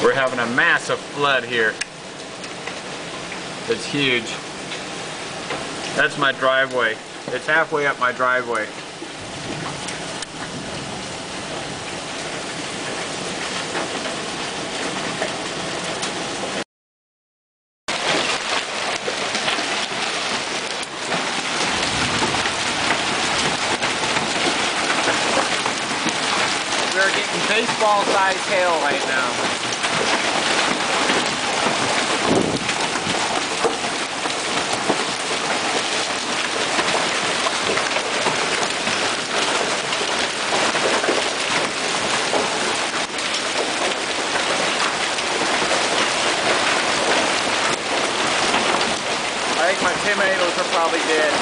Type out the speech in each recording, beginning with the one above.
We're having a massive flood here. It's huge. That's my driveway. It's halfway up my driveway. We're getting baseball-sized hail right now. I think my tomatoes are probably dead.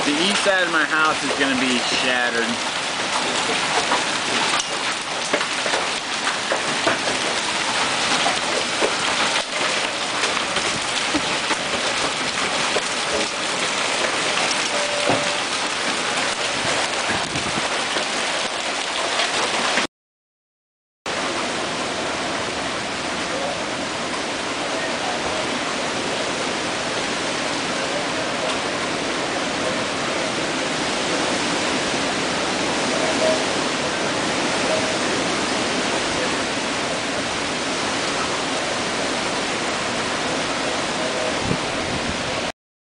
The east side of my house is going to be shattered.